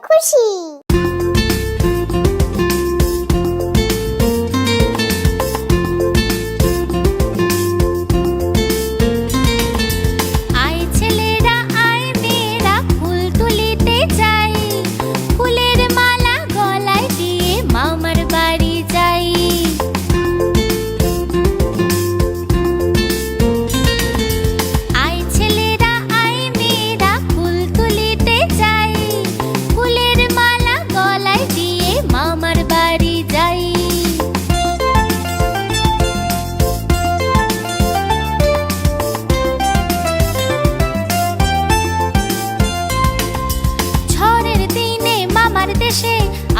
খুশি।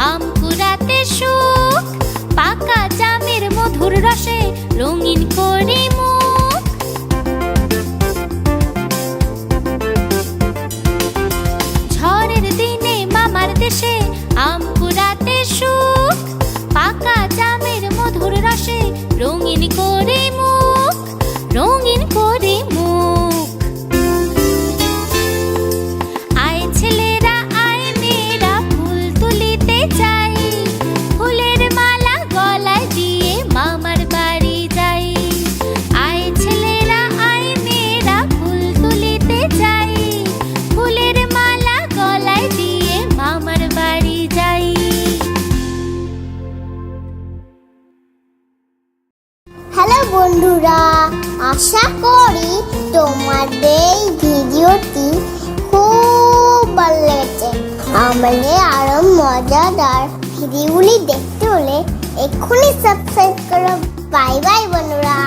আম কুড়াতে সুখ, পাকা জামের মধুর রসে রঙিন করে মুখ। ঝড়ের দিনে মামার দেশে আম কুড়াতে সুখ, পাকা জামের মধুর রসে রঙিন করে মুখ, রঙিন করে মুখ। হ্যালো বন্ধুরা, আশা করি তোমাদের এই ভিডিওটি খুব ভালো লেগেছে। আমাদের আরো মজাদার ভিডিওগুলি দেখতে হলে এক্ষুনি সাবস্ক্রাইব করো। বাই বাই বন্ধুরা।